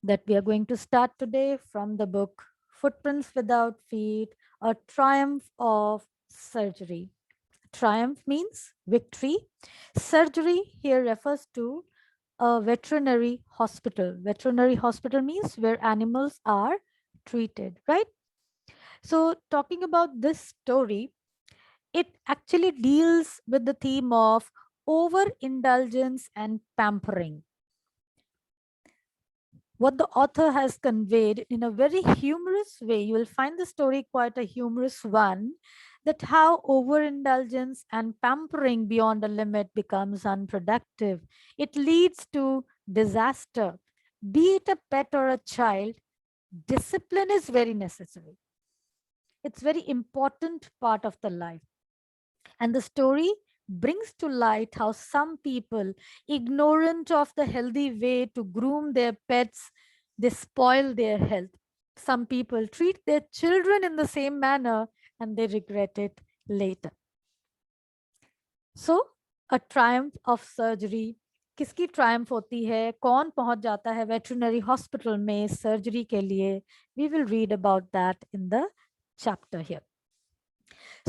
that we are going to start today from the book Footprints Without Feet, A Triumph of Surgery. Triumph means victory. Surgery here refers to a veterinary hospital. Veterinary hospital means where animals are treated, right? So, talking about this story, it actually deals with the theme of overindulgence and pampering. What the author has conveyed in a very humorous way. You will find the story quite a humorous one, that how overindulgence and pampering beyond a limit becomes unproductive. It leads to disaster. Be it a pet or a child, discipline is very necessary. It's very important part of the life. And the story brings to light how some people, ignorant of the healthy way to groom their pets, they spoil their health. Some people treat their children in the same manner and they regret it later. So, a triumph of surgery. किसकी Triumph होती है, कौन पहुंच जाता है veterinary hospital में surgery के लिए? We will read about that in the chapter here.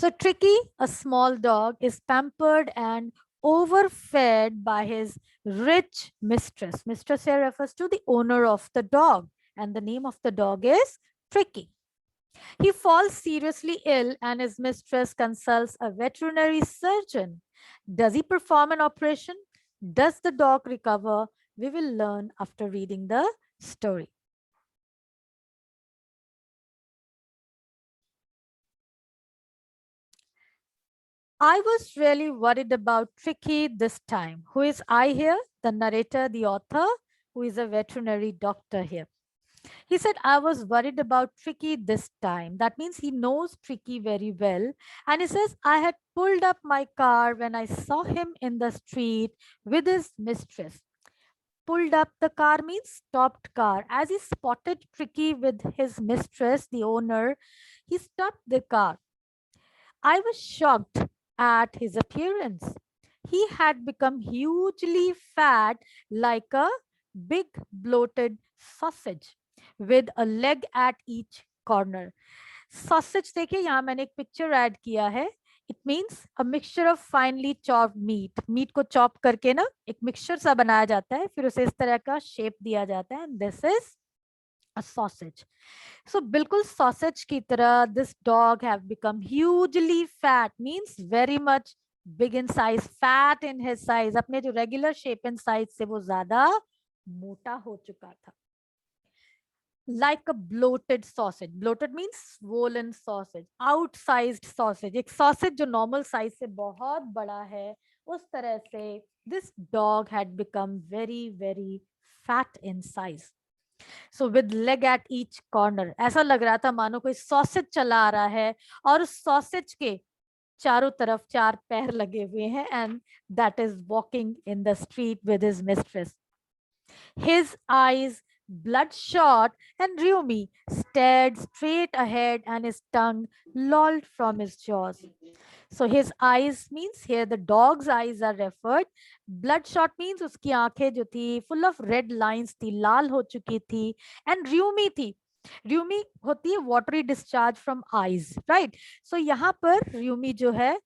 So Tricky, a small dog, is pampered and overfed by his rich mistress. Mistress here refers to the owner of the dog, and the name of the dog is Tricky. He falls seriously ill, and his mistress consults a veterinary surgeon. Does he perform an operation? Does the dog recover? We will learn after reading the story. I was really worried about Tricky this time. Who is I here? The narrator, the author, who is a veterinary doctor here. He said, I was worried about Tricky this time. That means he knows Tricky very well. And he says, I had pulled up my car when I saw him in the street with his mistress. Pulled up the car means stopped car. As he spotted Tricky with his mistress, the owner, he stopped the car. I was shocked at his appearance. He had become hugely fat, like a big bloated sausage with a leg at each corner. Sausage देखिए, यहाँ मैंने एक picture add किया है. It means a mixture of finely chopped meat. Meat को chop करके ना एक मिक्सचर सा बनाया जाता है, फिर उसे इस तरह का शेप दिया जाता है. This is a sausage. So bilkul sausage ki tarah, this dog have become hugely fat, means very much big in size, fat in his size. अपने जो regular shape and size से वो ज़्यादा मोटा हो चुका था. Like a bloated sausage. Bloated means swollen sausage, outsized sausage. एक sausage जो normal size से बहुत बड़ा है, उस तरह से this dog had become very, very fat in size. So with leg at each corner. ऐसा लग रहा था मानो कोई सॉसेज चला आ रहा है और उस सॉसेज के चारों तरफ चार पैर लगे हुए हैं, and that is walking in the street with his mistress. His eyes, bloodshot and rheumy, stared straight ahead and his tongue lolled from his jaws. So his eyes means here the dog's eyes are referred. Bloodshot means उसकी आंखें जो थी full of red lines थी, लाल हो चुकी थी, and rheumy थी. र्यूमी होती है watery discharge from eyes, right? So यहाँ पर र्यूमी जो है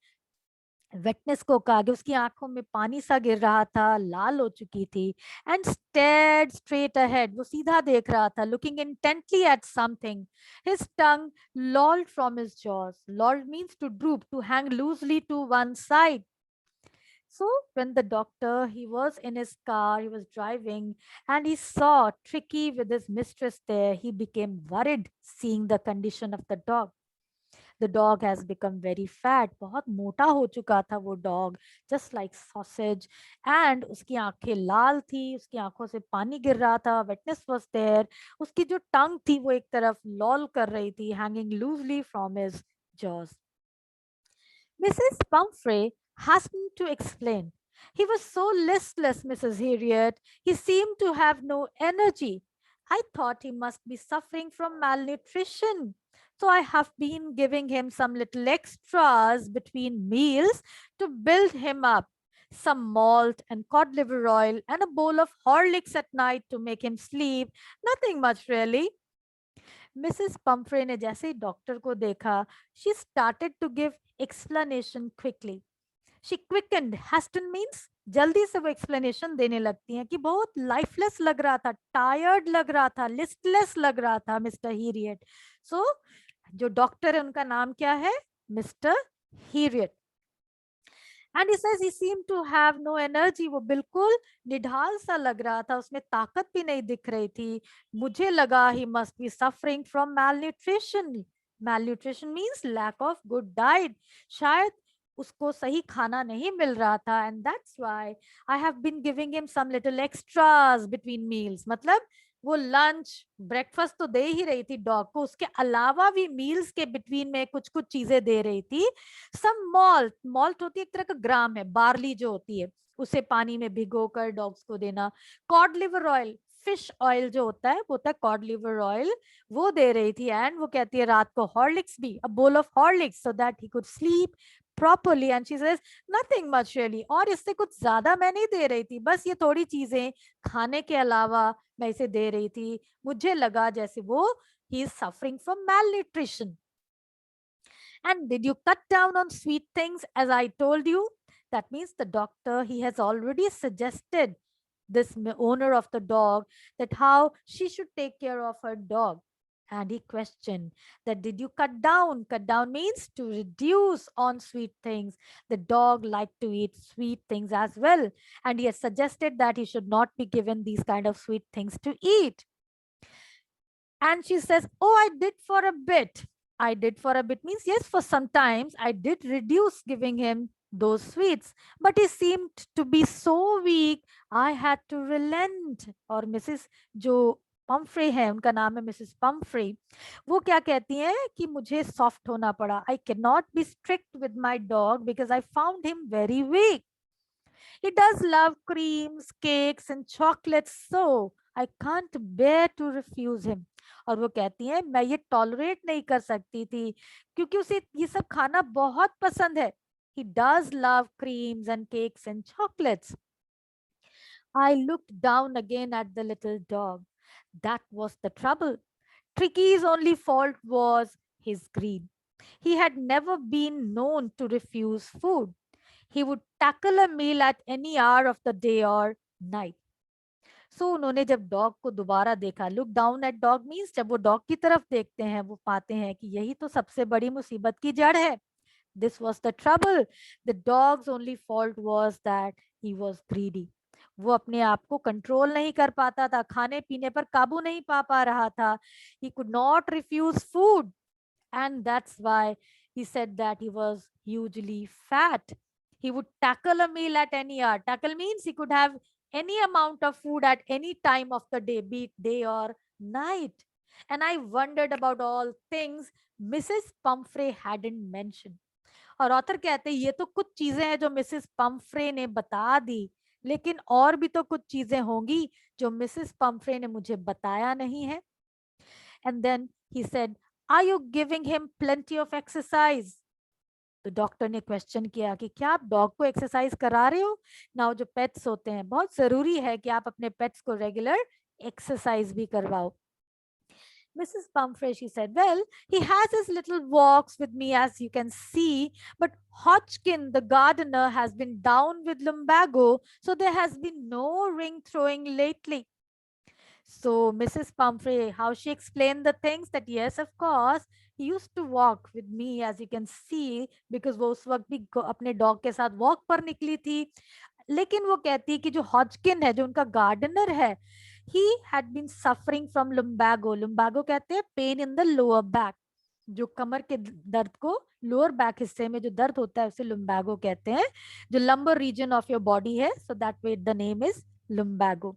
वेटनेस को कहा कि उसकी आंखों में पानी सा गिर रहा था, लाल हो चुकी थी. एंड स्टेयर्ड स्ट्रेट अहेड, वो सीधा देख रहा था, looking intently at something. His tongue lolled from his jaws. Lolled means to droop, to hang loosely to one side. So when the doctor, he was in his car, he was driving, and he saw Tricky with his mistress there, he became worried seeing the condition of the dog. The dog has become very fat. बहुत मोटा हो चुका था वो dog, just like sausage. And उसकी आंखें लाल थी, उसकी आंखों से पानी गिर रहा था. Wetness was there. उसकी जो tongue थी वो एक तरफ लॉल कर रही थी, hanging loosely from his jaws. Mrs. Pumphrey hastened to explain. He was so listless, Mrs. Harriet. He seemed to have no energy. I thought he must be suffering from malnutrition. So I have been giving him some little extras between meals to build him up. some malt and cod liver oil, and a bowl of Horlicks at night to make him sleep. Nothing much really. Mrs. Pumphrey ने जैसे ही doctor को देखा, she started to give explanation quickly. She quickened. Hasten means जल्दी से वो explanation देने लगती हैं कि बहुत लाइफलेस लग रहा था, टायर्ड लग रहा था, लिस्टलेस लग रहा था मिस्टर हीरियट. सो जो डॉक्टर है उनका नाम क्या है? Mister Herriot. And he says he seem to have no energy. वो बिल्कुल निढाल सा लग रहा था, उसमें ताकत भी नहीं दिख रही थी. मुझे लगा he must be suffering from malnutrition. Malnutrition means lack of good diet. शायद उसको सही खाना नहीं मिल रहा था. And that's why I have been giving him some little extras between meals. मतलब वो लंच ब्रेकफास्ट तो दे ही रही थी डॉग को, उसके अलावा भी मील्स के बिटवीन में कुछ कुछ चीजें दे रही थी. सम मॉल्ट. मॉल्ट होती है एक तरह का ग्राम है, बार्ली जो होती है, उसे पानी में भिगोकर डॉग्स को देना. Cod liver oil, fish oil जो होता है वो होता है कॉड लिवर ऑयल, वो दे रही थी. एंड वो कहती है रात को हॉर्लिक्स भी, a bowl of Horlicks so that he could sleep properly. And she says nothing much really. और इससे कुछ ज्यादा मैं नहीं दे रही थी, बस ये थोड़ी चीजें खाने के अलावा मैं इसे दे रही थी. मुझे लगा जैसे वो he is suffering from malnutrition. And did you cut down on sweet things as I told you? That means the doctor, he has already suggested this owner of the dog that how she should take care of her dog. And he questioned that did you cut down? Cut down means to reduce on sweet things. The dog liked to eat sweet things as well. And he has suggested that he should not be given these kind of sweet things to eat. And she says, oh, I did for a bit. I did for a bit means yes, for some times I did reduce giving him those sweets, but he seemed to be so weak, I had to relent. और Mrs जो Pomfrey है, उनका नाम है Mrs Pomfrey, वो क्या कहती हैं कि मुझे सॉफ्ट होना पड़ा. I cannot be strict with my dog because I found him very weak. He does love creams, cakes and chocolates, so I can't bear to refuse him. और वो कहती हैं मैं ये टॉलरेट नहीं कर सकती थी क्योंकि उसे ये सब खाना बहुत पसंद है. He does love creams and cakes and chocolates. I looked down again at the little dog. That was the trouble. Tricky's only fault was his greed. He had never been known to refuse food. He would tackle a meal at any hour of the day or night. सो उन्होंने जब dog को दोबारा देखा, look down at dog means जब वो dog की तरफ देखते हैं वो पाते हैं कि यही तो सबसे बड़ी मुसीबत की जड़ है. This was the trouble. The dogs only fault was that he was greedy. वो अपने आप को कंट्रोल नहीं कर पाता था, खाने पीने पर काबू नहीं पा रहा था. He could not refuse food and that's why he said that he was hugely fat. He would tackle a meal at any hour. Tackle means he could have any amount of food at any time of the day, be it day or night. And I wondered about all things Mrs. Pumphrey hadn't mentioned. और author कहते हैं ये तो कुछ चीजें हैं जो Mrs Pomfrey ने बता दी, लेकिन और भी तो कुछ चीजें होंगी जो मिसेस पम्फ्रे ने मुझे बताया नहीं है. And then he said are you giving him plenty of exercise. तो डॉक्टर ने क्वेश्चन किया कि क्या आप डॉग को एक्सरसाइज करा रहे हो. नाउ जो पेट्स होते हैं, बहुत जरूरी है कि आप अपने पेट्स को रेगुलर एक्सरसाइज भी करवाओ. Mrs. Pumphrey, she said, well, he has his little walks with me, as you can see, but Hodgkin, the gardener, has been down with lumbago, so there has been no ring throwing lately. So Mrs. Pumphrey, how she explained the things that yes, of course, he used to walk with me, as you can see, because वो उस वक्त भी अपने dog के साथ walk पर निकली थी. लेकिन वो कहती है कि जो हॉजकिन है, जो उनका गार्डनर है, he had been suffering from lumbago. lumbago कहते हैं pain in the lower back. जो कमर के दर्द को लोअर बैक हिस्से में जो दर्द होता है उसे lumbago कहते हैं, जो lumbar region of your body है. So that way the name is lumbago.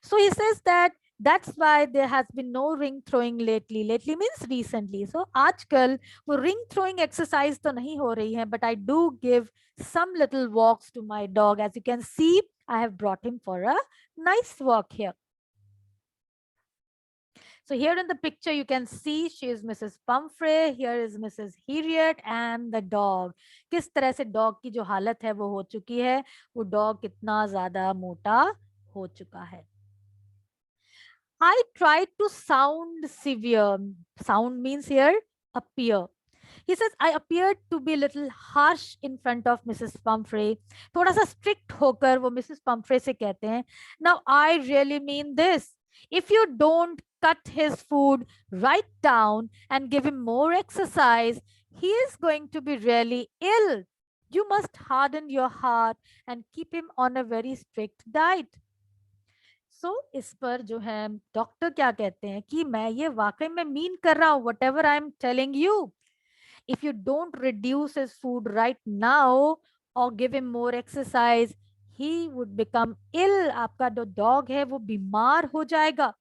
So he says that that's why there has been no ring throwing lately. Lately means recently. So आजकल वो ring throwing exercise तो नहीं हो रही है, but I do give some little walks to my dog. As you can see, I have brought him for a nice walk here. So here in the picture, you can see she is Mrs. Pumphrey. Here is Mrs. Harriet and the dog. किस तरह से dog की जो हालत है वो हो चुकी है, वो dog कितना ज़्यादा मोटा हो चुका है. I tried to sound severe. Sound means here appear. He says, I appeared to be a little harsh in front of Mrs. Pumphrey. थोड़ा सा strict होकर वो Mrs. Pumphrey से कहते हैं, now I really mean this. If you don't cut his food right down and give him more exercise, he is going to be really ill. You must harden your heart and keep him on a very strict diet. सो इस पर जो है doctor क्या कहते हैं कि मैं ये वाकई में मीन कर रहा हूं, whatever I am telling you. If you don't reduce his food right now और give him more exercise, he would become ill. आपका जो डॉग है वो बीमार हो जाएगा.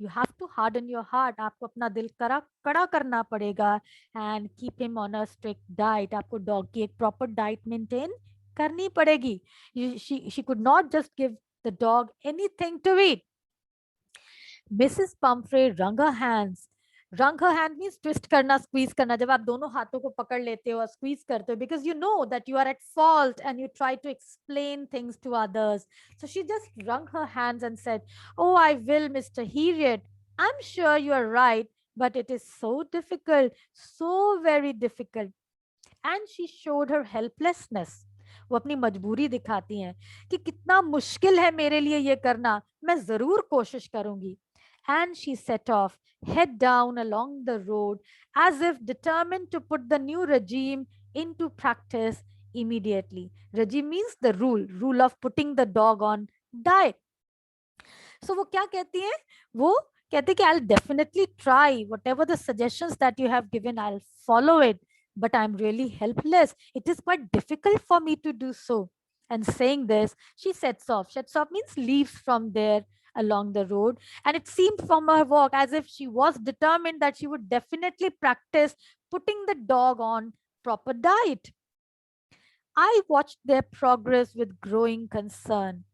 You have to harden your heart. आपको अपना दिल कड़ा करना पड़ेगा. And keep him on a strict diet. आपको डॉग की एक प्रॉपर डाइट मेंटेन करनी पड़ेगी. She could not just give the dog anything to eat. Mrs. Pumphrey wrung her hands. Wrung her hand means twist करना, squeeze करना. जब आप दोनों हाथों को पकड़ लेते हो और squeeze करते हो, because you know that you are at fault and you try to explain things to others. So she just wrung her hands and said, "Oh, I will, Mr. Harriet. I'm sure you are right, but it is so difficult, so very difficult." And she showed her helplessness. वो अपनी मजबूरी दिखाती हैं कि कितना मुश्किल है मेरे लिए ये करना, मैं जरूर कोशिश करूंगी. And she set off, head down along the road, as if determined to put the new regime into practice immediately. Regime means the rule of putting the dog on diet. So वो क्या कहती हैं? वो कहते हैं कि I'll definitely try whatever the suggestions that you have given, I'll follow it. But I'm really helpless. It is quite difficult for me to do so. And saying this, she sets off. Sets off means leaves from there along the road. And it seemed from her walk as if she was determined that she would definitely practice putting the dog on proper diet. I watched their progress with growing concern.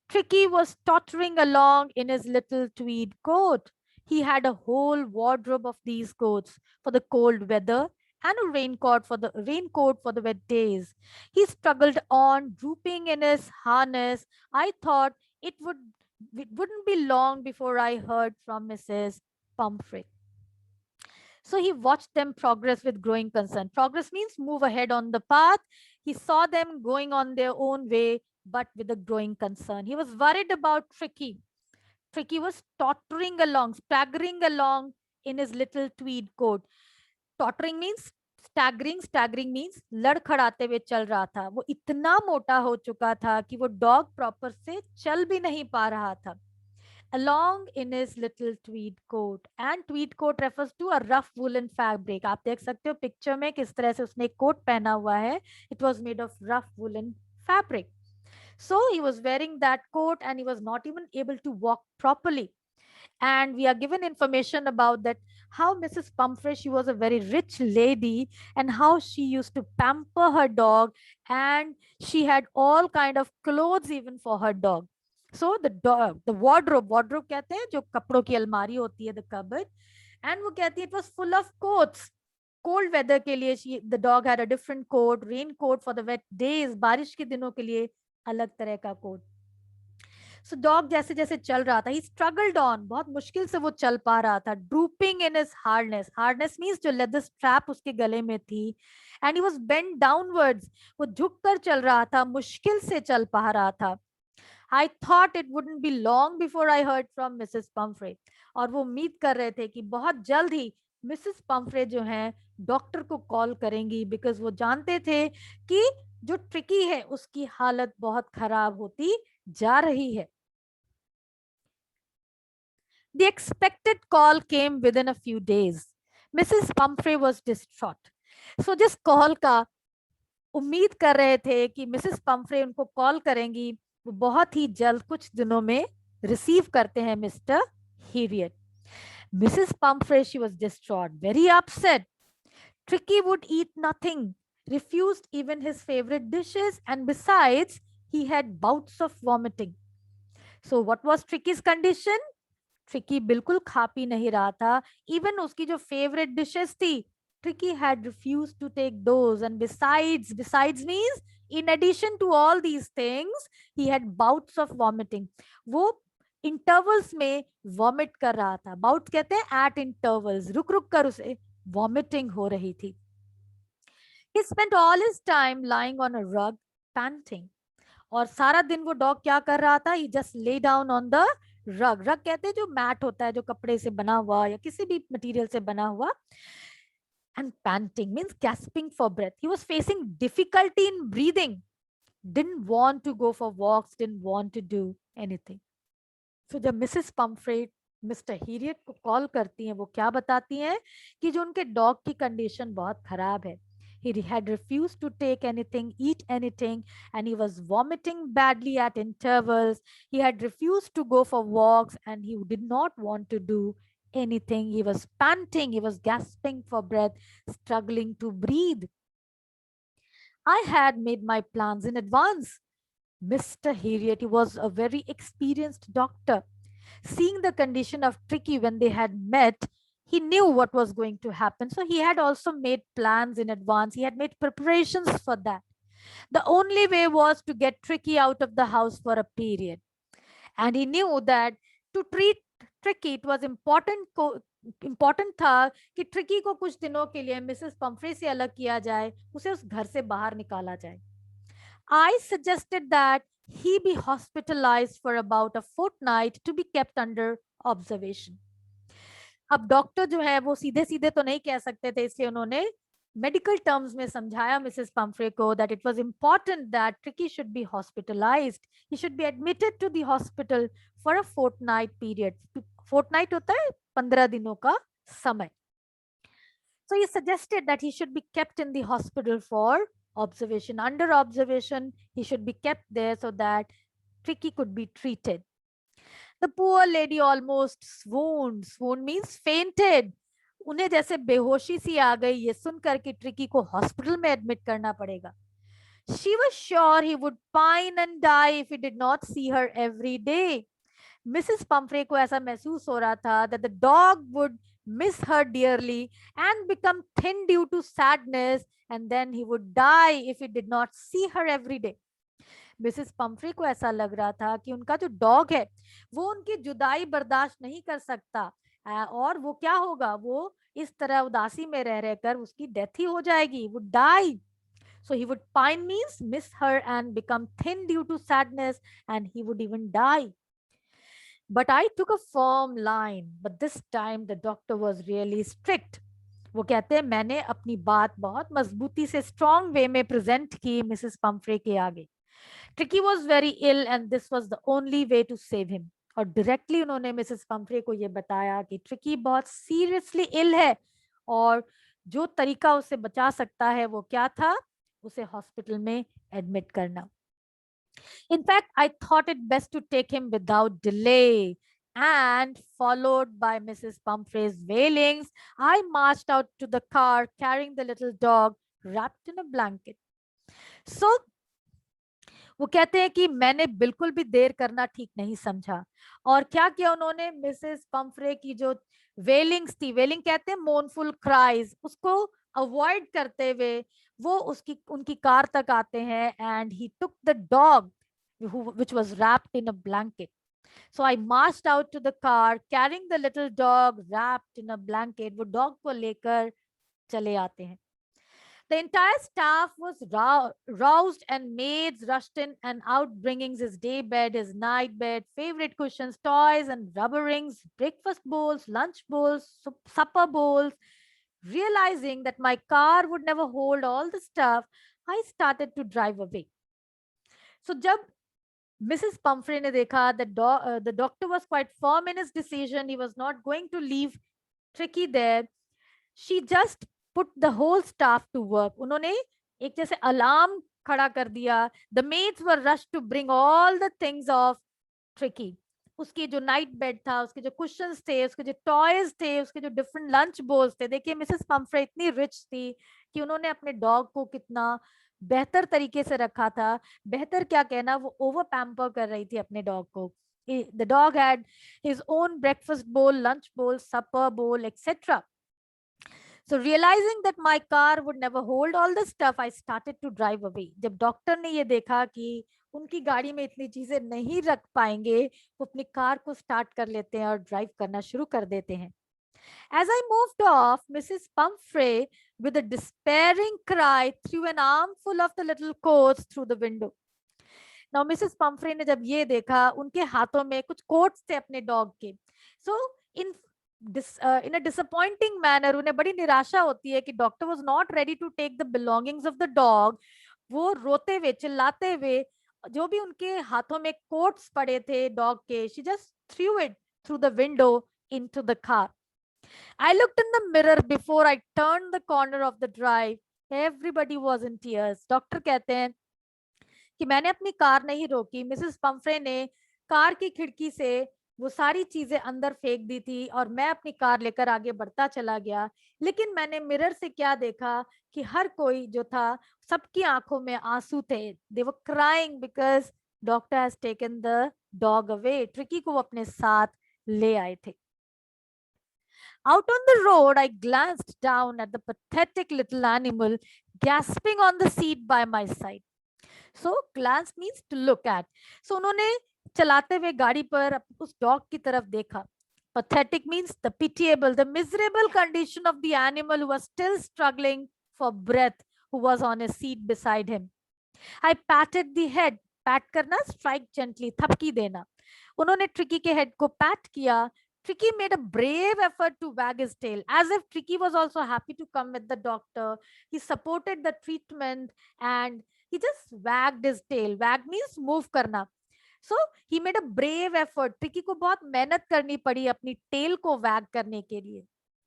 Tricky was tottering along in his little tweed coat. He had a whole wardrobe of these coats for the cold weather and a raincoat for the wet days. He struggled on, drooping in his harness. I thought it wouldn't be long before I heard from Mrs. Pumphrey. So he watched them progress with growing concern. Progress means move ahead on the path. He saw them going on their own way, but with a growing concern. He was worried about Tricky. Tricky was tottering along, staggering along in his little tweed coat. Tottering means staggering. Staggering means लड़खड़ाते हुए चल रहा था. वो इतना मोटा हो चुका था कि वो डॉग प्रॉपर से चल भी नहीं पा रहा था. Along in his little tweed coat. And tweed coat refers to a rough woolen fabric. आप देख सकते हो पिक्चर में किस तरह से उसने एक कोट पहना हुआ है. It was made of rough woolen fabric. So he was wearing that coat and he was not even able to walk properly. And we are given information about that, how Mrs. Pumphrey, she was a very rich lady, and how she used to pamper her dog, and she had all kind of clothes even for her dog. So the wardrobe कहते हैं जो कपड़ों की अलमारी होती है, the cupboard, and वो कहती है it was full of coats. Cold weather के लिए the dog had a different coat, rain coat for the wet days, बारिश के दिनों के लिए अलग तरह का कोट. So dog जैसे जैसे चल रहा था, he struggled on, बहुत मुश्किल से वो चल पा रहा था. Drooping in his harness. Harness means जो leather strap उसके गले में थी. And he was bent downwards. वो झुक कर चल रहा था, मुश्किल से चल पा रहा था. I thought it wouldn't be long before I heard from Mrs. Pumphrey. और वो उम्मीद कर रहे थे कि बहुत जल्द ही मिसेस पम्फ्रे जो हैं डॉक्टर को कॉल करेंगी, बिकॉज वो जानते थे कि जो ट्रिकी है उसकी हालत बहुत खराब होती जा रही है. The expected call came within a few days. Mrs. Pumphrey was distraught. So जिस कॉल का उम्मीद कर रहे थे कि मिसेस पम्फ्रे उनको कॉल करेंगी, वो बहुत ही जल्द कुछ दिनों में रिसीव करते हैं mister Harriet. Mrs. Pumphrey, she was distraught, very upset. Tricky would eat nothing, refused even his favorite dishes, and besides, he had bouts of vomiting. So what was Tricky's condition? Tricky बिल्कुल खा P नहीं रहा था. Even उसकी जो favourite dishes थी, tricky had refused to take those. And besides means in addition to all these things, he had bouts of vomiting. वो intervals में वॉमिट कर रहा था. बाउट कहते हैं एट इंटरवल्स, रुक रुक कर उसे वॉमिटिंग हो रही थी. He spent all his time lying on a rug, panting. और सारा दिन वो डॉग क्या कर रहा था? He just lay down on the rug. रग कहते हैं जो मैट होता है, जो कपड़े से बना हुआ या किसी भी मटेरियल से बना हुआ. And panting means gasping for breath. He was facing difficulty in breathing. Didn't want to go for walks, didn't want to do anything. So जब मिसेस पम्फ्रे मिस्टर हीरियट को कॉल करती हैं, वो क्या बताती हैं कि जो उनके डॉग की कंडीशन बहुत खराब है. He had refused to take anything, eat anything, and he was vomiting badly at intervals. He had refused to go for walks, and he did not want to do anything. He was panting, he was gasping for breath, struggling to breathe. I had made my plans in advance. Mr. Heriot was a very experienced doctor. Seeing the condition of Tricky when they had met, he knew what was going to happen. So he had also made plans in advance. He had made preparations for that. The only way was to get Tricky out of the house for a period. And he knew that to treat Tricky, it was important था कि tricky को कुछ दिनों के लिए Mrs Pomfrey से अलग किया जाए, उसे उस घर से बाहर निकाला जाए. I suggested that he be hospitalized for about a fortnight to be kept under observation. अब डॉक्टर जो है वो सीधे सीधे तो नहीं कह सकते थे, इसलिए उन्होंने मेडिकल टर्म्स में समझाया मिसेस पम्फ्रे को that it was important that Tricky should be hospitalized. He should be admitted to the hospital for a fortnight period. Fortnight होता है 15 दिनों का समय. So he suggested that he should be kept in the hospital for observation. Under observation, he should be kept there so that Tricky could be treated. The poor lady almost swooned. Swoon means fainted. उन्हें जैसे बेहोशी सी आ गई ये सुनकर कि tricky को hospital में admit करना पड़ेगा. She was sure he would pine and die if he did not see her every day. Mrs. Pumphrey को ऐसा महसूस हो रहा था that the dog would miss her dearly and become thin due to sadness, and then he would die if he did not see her every day. Mrs Pomfrey को ऐसा लग रहा था कि उनका जो डॉग है वो उनकी जुदाई बर्दाश्त नहीं कर सकता, और वो क्या होगा, वो इस तरह उदासी में रह रहकर उसकी डेथ ही हो जाएगी, वो die. So he would pine means miss her and become thin due to sadness, and he would even die. But I took a firm line, but this time the doctor was really strict. वो कहते हैं मैंने अपनी बात बहुत मजबूती से strong वे में प्रेजेंट की मिसेस पम्फ्रे के आगे. Tricky was very ill and this was the only way to save him. और डायरेक्टली उन्होंने मिसेस पम्फ्रे को ये बताया कि ट्रिकी बहुत सीरियसली इल है और जो तरीका उसे बचा सकता है वो क्या था, उसे हॉस्पिटल में एडमिट करना. In fact, I thought it best to take him without delay. And followed by Mrs. Pumphrey's wailings, I marched out to the car carrying the little dog wrapped in a blanket. So, वो कहते हैं कि मैंने बिल्कुल भी देर करना ठीक नहीं समझा. और क्या किया उन्होंने, मिसेस पम्फ्रे की जो वेलिंग्स थी, वेलिंग कहते हैं मोनफुल क्राइज, उसको अवॉइड करते हुए वो उनकी कार तक आते हैं. And he took the dog which was wrapped in a blanket. So I marched out to the car carrying the little dog wrapped in a blanket. वो डॉग को लेकर चले आते हैं. The entire staff was roused and maids rushed in and out, bringing his day bed, his night bed, favorite cushions, toys and rubber rings, breakfast bowls, lunch bowls, supper bowls. Realizing that my car would never hold all the stuff, I started to drive away. So जब Mrs. Pumphrey ने देखा the doctor was quite firm in his decision. He was not going to leave Tricky there. She just put the whole staff to work. उन्होंने एक जैसे alarm खड़ा कर दिया. The maids were rushed to bring all the things of Tricky. उसकी जो night bed था, उसके जो कुशंस थे, उसके जो टॉयज थे, उसके जो डिफरेंट लंच बोल्स थे. देखिए मिसेस पम्फ्रे इतनी रिच थी कि उन्होंने अपने डॉग को कितना बेहतर तरीके से रखा था. बेहतर क्या कहना, वो ओवर पैम्पर कर रही थी अपने डॉग को. the dog had his own breakfast bowl, lunch bowl, supper bowl, etc. So realizing that my car would never hold all the stuff, I started to drive away. जब doctor ने ये देखा कि उनकी गाड़ी में इतनी चीजें नहीं रख पाएंगे, वो अपनी कार को स्टार्ट कर लेते हैं और ड्राइव करना शुरू कर देते हैं. As I moved off, Mrs. Pumphrey, with a despairing cry, threw an armful of the little coats through the window. Now, Mrs. Pumphrey ने जब ये देखा, उनके हाथों में कुछ कोट्स थे अपने डॉग के. So, in a disappointing manner, उन्हें बड़ी निराशा होती है कि doctor was not ready to take the belongings of the dog. वो रोते हुए, चिल्लाते हुए, जो भी उनके हाथों में कोट्स पड़े थे डॉग के, she just threw it through the window into the car. I looked in the mirror before I turned the corner of the drive. Everybody was in tears. Doctor कहते हैं कि मैंने अपनी कार नहीं रोकी. मिसेस पंफ्रे ने car की खिड़की से वो सारी चीजें अंदर फेंक दी थी और मैं अपनी कार लेकर आगे बढ़ता चला गया. लेकिन मैंने मिरर से क्या देखा कि हर कोई जो था, सबकी आंखों में आंसू थे. They were crying because doctor has taken the dog away. Tricky को वो अपने साथ ले आए थे. Out on the road, I glanced down at the pathetic little animal gasping on the seat by my side. So glance means to look at. So उन्होंने चलाते हुए गाड़ी पर उस डॉग की तरफ देखा. Pathetic means the pitiable, the miserable condition of the animal who was still struggling for breath, who was on a seat beside him. I patted the head. Pat करना, strike gently, थपकी देना. उन्होंने tricky के head को PAT किया. Tricky made a brave effort to wag his tail, as if Tricky was also happy to come with the doctor. He supported the treatment and he just wagged his tail. Wag means move करना. So he made a brave effort. Tricky को बहुत मेहनत करनी पड़ी अपनी tail को wag करने के लिए.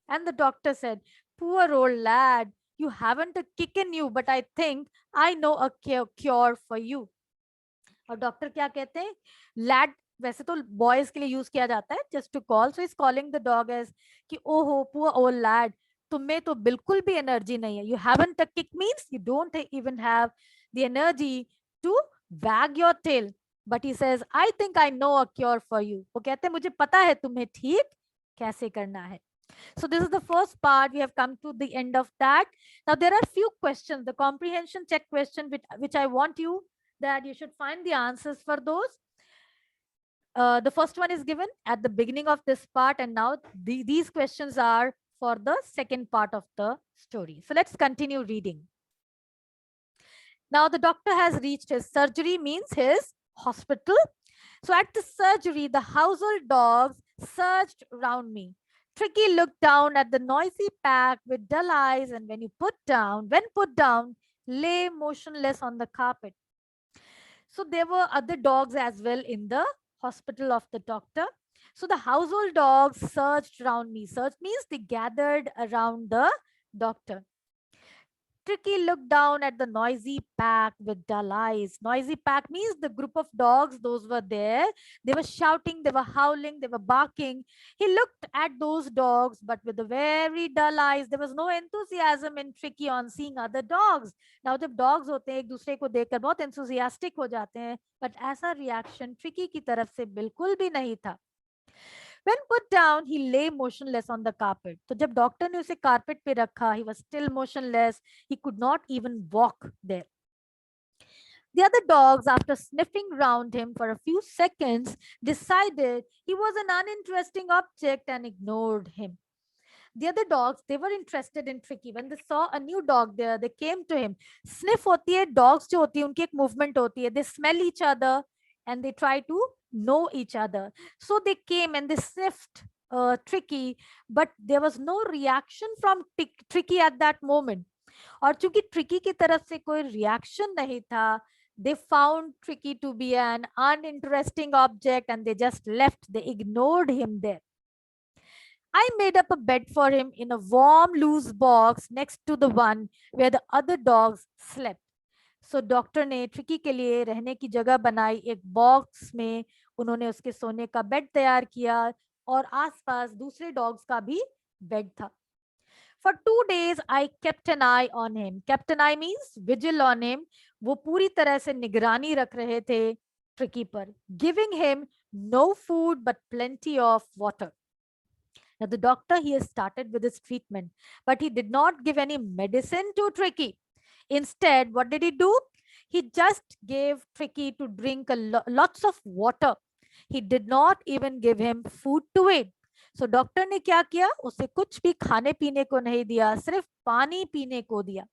And the doctor said, "Poor old lad, you haven't a kick in you, but I think I know a cure for you." और डॉक्टर क्या कहते हैं? Lad वैसे तो बॉयज के लिए यूज किया जाता है, just to call. So is calling the dog as कि ओहो पुअर ओल्ड लैड, तुम्हें तो बिल्कुल भी एनर्जी नहीं है. You haven't a kick means you don't even have the energy to wag your tail. But he says I think I know a cure for you. वो कहते हैं मुझे पता है तुम्हें ठीक कैसे करना है. So this is the first part. We have come to the end of that. Now there are few questions, the comprehension check question which I want you that you should find the answers for those. The first one is given at the beginning of this part, and now these questions are for the second part of the story. So let's continue reading. Now the doctor has reached his surgery, means his hospital. So at the surgery, the household dogs surged around me. Tricky looked down at the noisy pack with dull eyes, and when put down, lay motionless on the carpet. So there were other dogs as well in the hospital of the doctor. So the household dogs surged around me. Surge means they gathered around the doctor. Tricky looked down at the noisy pack with dull eyes. Noisy pack means the group of dogs, those were there. They were shouting, they were howling, they were barking. He looked at those dogs, but with the very dull eyes. There was no enthusiasm in Tricky on seeing other dogs. Now, जब dogs होते हैं एक दूसरे को देखकर बहुत enthusiastic हो जाते हैं, but ऐसा reaction Tricky की तरफ से बिल्कुल भी नहीं था. When put down, he lay motionless on the carpet. तो जब डॉक्टर ने उसे कारपेट पे रखा, he was still motionless. He could not even walk there. The other dogs, after sniffing round him for a few seconds, decided he was an uninteresting object and ignored him. The other dogs, they were interested in Tricky. When they saw a new dog there, they came to him. Sniff होती है, dogs जो होती है, उनकी एक movement होती है. They smell each other and they try to know each other. So they came and they sniffed Tricky, but there was no reaction from Tricky at that moment. और चूंकि Tricky की तरफ से कोई reaction नहीं था, they found Tricky to be an uninteresting object and they just left. They ignored him there. I made up a bed for him in a warm, loose box next to the one where the other dogs slept. So doctor ने tricky के लिए रहने की जगह बनाई. एक box में उन्होंने उसके सोने का बेड तैयार किया और आसपास दूसरे डॉग्स का भी बेड था. For 2 days, I kept an eye on him. Kept an eye means vigil on him. वो पूरी तरह से निगरानी रख रहे थे ट्रिकी पर. Giving him no food, but plenty of water. Now, the doctor here started with his treatment, but he did not give any medicine to Tricky. Instead, what did he do? He just gave Tricky to drink lots of water. He did not even give him food to eat. So doctor ने क्या किया, उसे कुछ भी खाने पीने को नहीं दिया, सिर्फ पानी पीने को दिया.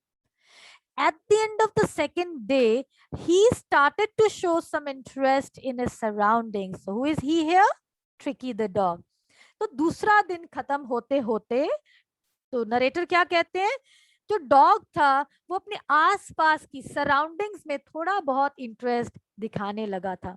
At the end of the second day, he started to show some interest in his surroundings. So who is he here? Tricky the dog. तो दूसरा दिन खत्म होते होते तो नरेटर क्या कहते हैं, जो डॉग था वो अपने आसपास की सराउंडिंग्स में थोड़ा बहुत इंटरेस्ट दिखाने लगा था.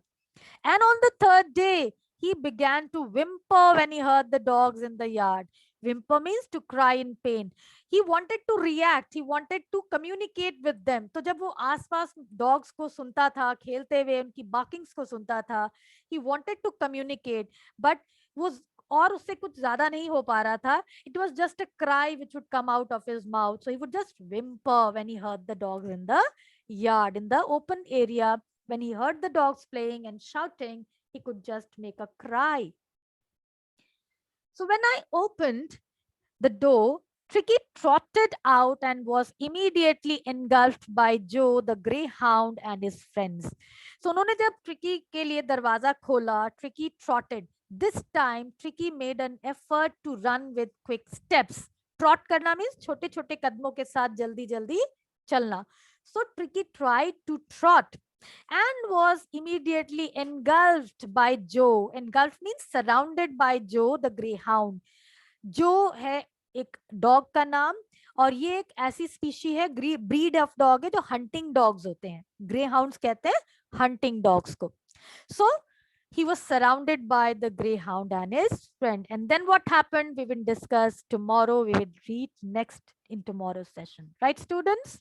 And on the third day, he began to whimper when he heard the dogs in the yard. Whimper means to cry in pain. He wanted to react. He wanted to communicate with them. तो जब वो आसपास dogs को सुनता था, खेलते हुए उनकी barkings को सुनता था, he wanted to communicate, but वो और उससे कुछ ज्यादा नहीं हो पा रहा था. It was just a cry which would come out of his mouth. So he would just whimper when he heard the dogs in the yard, in the open area. When he heard the dogs playing and shouting, he could just make a cry. So when I opened the door, Tricky trotted out and was immediately engulfed by Joe, the greyhound, and his friends. So उन्होंने जब Tricky के लिए दरवाजा खोला, Tricky trotted. This time, Tricky made an effort to run with quick steps. Trot करना means छोटे छोटे कदमों के साथ जल्दी जल्दी चलना. So Tricky tried to trot and was immediately engulfed by Joe. Engulfed means surrounded by Joe, the greyhound. जो है एक डॉग का नाम, और ये एक ऐसी स्पीशी है, ब्रीड ऑफ डॉग है जो हंटिंग डॉग्स होते हैं. ग्रे हाउंड्स कहते हैं हंटिंग डॉग्स को. सो he was surrounded by the greyhound and his friend. And then what happened, we will discuss tomorrow. We will read next in tomorrow's session. Right, students?